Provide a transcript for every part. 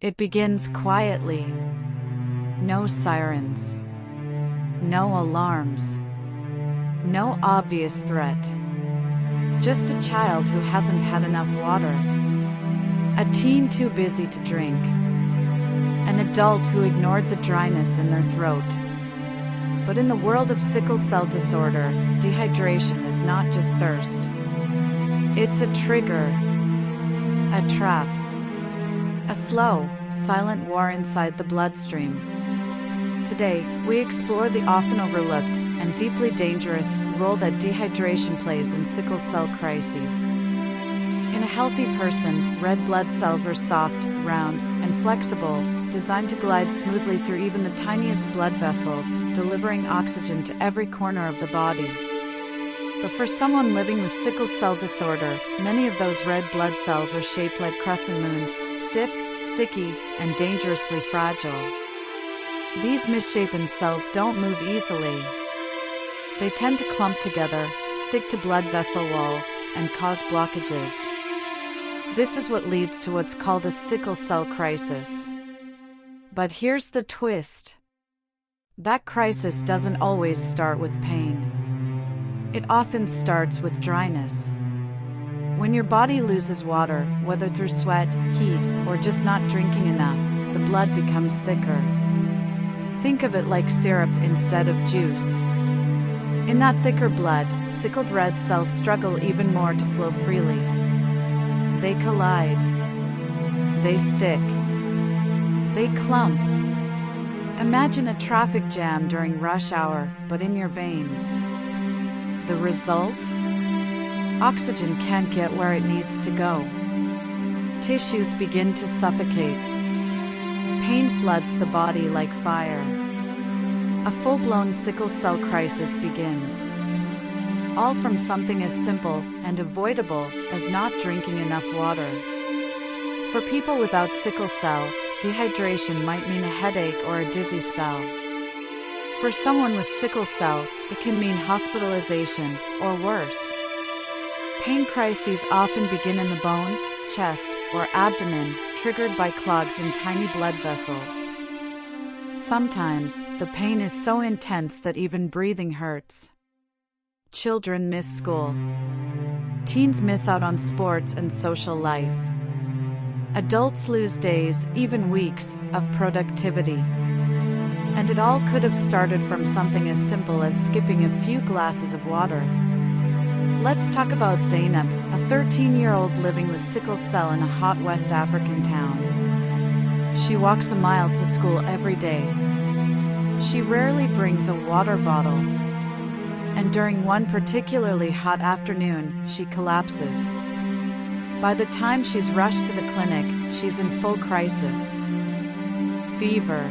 It begins quietly. No sirens. No alarms. No obvious threat. Just a child who hasn't had enough water. A teen too busy to drink. An adult who ignored the dryness in their throat. But in the world of sickle cell disorder, dehydration is not just thirst. It's a trigger, a trap, a slow, silent war inside the bloodstream. Today, we explore the often overlooked and deeply dangerous role that dehydration plays in sickle cell crises. In a healthy person, red blood cells are soft, round, and flexible, designed to glide smoothly through even the tiniest blood vessels, delivering oxygen to every corner of the body. But for someone living with sickle cell disorder, many of those red blood cells are shaped like crescent moons, stiff, sticky, and dangerously fragile. These misshapen cells don't move easily. They tend to clump together, stick to blood vessel walls, and cause blockages. This is what leads to what's called a sickle cell crisis. But here's the twist. That crisis doesn't always start with pain. It often starts with dryness. When your body loses water, whether through sweat, heat, or just not drinking enough, the blood becomes thicker. Think of it like syrup instead of juice. In that thicker blood, sickled red cells struggle even more to flow freely. They collide. They stick. They clump. Imagine a traffic jam during rush hour, but in your veins. The result? Oxygen can't get where it needs to go. Tissues begin to suffocate. Pain floods the body like fire. A full-blown sickle cell crisis begins. All from something as simple and avoidable as not drinking enough water. For people without sickle cell, dehydration might mean a headache or a dizzy spell. For someone with sickle cell, it can mean hospitalization or worse. Pain crises often begin in the bones, chest, or abdomen, triggered by clogs in tiny blood vessels. Sometimes, the pain is so intense that even breathing hurts. Children miss school. Teens miss out on sports and social life. Adults lose days, even weeks, of productivity. And it all could have started from something as simple as skipping a few glasses of water. Let's talk about Zainab, a 13-year-old living with sickle cell in a hot West African town. She walks a mile to school every day. She rarely brings a water bottle. And during one particularly hot afternoon, she collapses. By the time she's rushed to the clinic, she's in full crisis. Fever.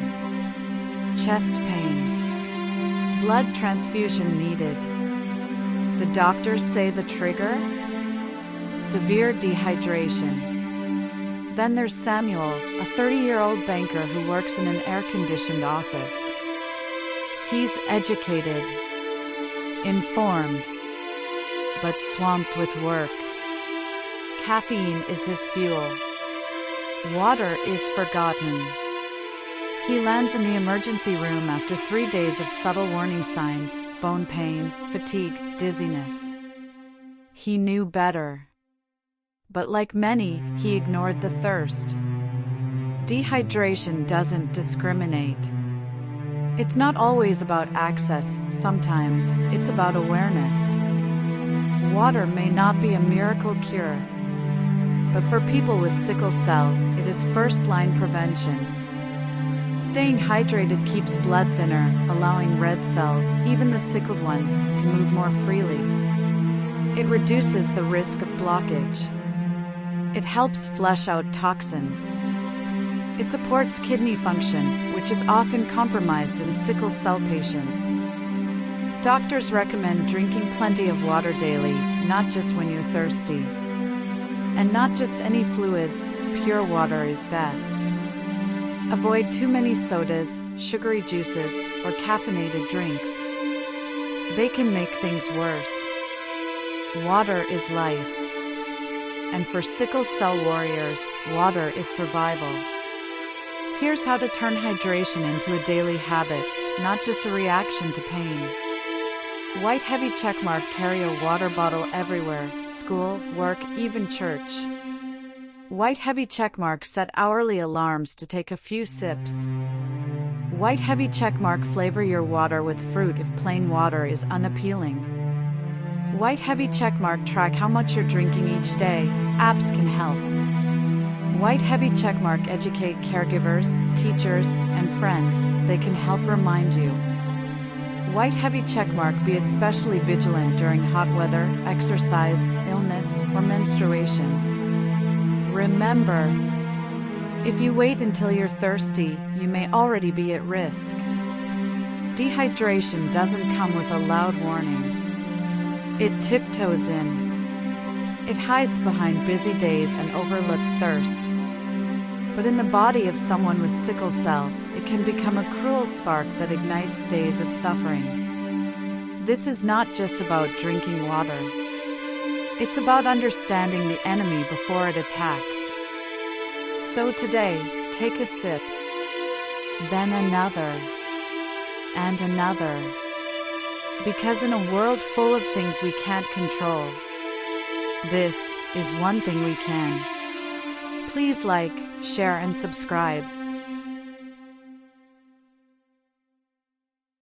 Chest pain. Blood transfusion needed. The doctors say the trigger? Severe dehydration. Then there's Samuel, a 30-year-old banker who works in an air-conditioned office. He's educated, informed, but swamped with work. Caffeine is his fuel. Water is forgotten. He lands in the emergency room after 3 days of subtle warning signs, bone pain, fatigue, dizziness. He knew better. But like many, he ignored the thirst. Dehydration doesn't discriminate. It's not always about access, sometimes it's about awareness. Water may not be a miracle cure, but for people with sickle cell, it is first-line prevention. Staying hydrated keeps blood thinner, allowing red cells, even the sickled ones, to move more freely. It reduces the risk of blockage. It helps flush out toxins. It supports kidney function, which is often compromised in sickle cell patients. Doctors recommend drinking plenty of water daily, not just when you're thirsty. And not just any fluids, pure water is best. Avoid too many sodas, sugary juices, or caffeinated drinks. They can make things worse. Water is life. And for sickle cell warriors, water is survival. Here's how to turn hydration into a daily habit, not just a reaction to pain. White heavy checkmark: carry a water bottle everywhere, school, work, even church. White heavy checkmark: set hourly alarms to take a few sips. White heavy checkmark: flavor your water with fruit if plain water is unappealing. White heavy checkmark: track how much you're drinking each day, apps can help. White heavy checkmark: educate caregivers, teachers, and friends, they can help remind you. White heavy checkmark: be especially vigilant during hot weather, exercise, illness, or menstruation. Remember, if you wait until you're thirsty, you may already be at risk. Dehydration doesn't come with a loud warning. It tiptoes in. It hides behind busy days and overlooked thirst. But in the body of someone with sickle cell, it can become a cruel spark that ignites days of suffering. This is not just about drinking water. It's about understanding the enemy before it attacks. So today, take a sip, then another, and another. Because in a world full of things we can't control, this is one thing we can. Please like, share, and subscribe.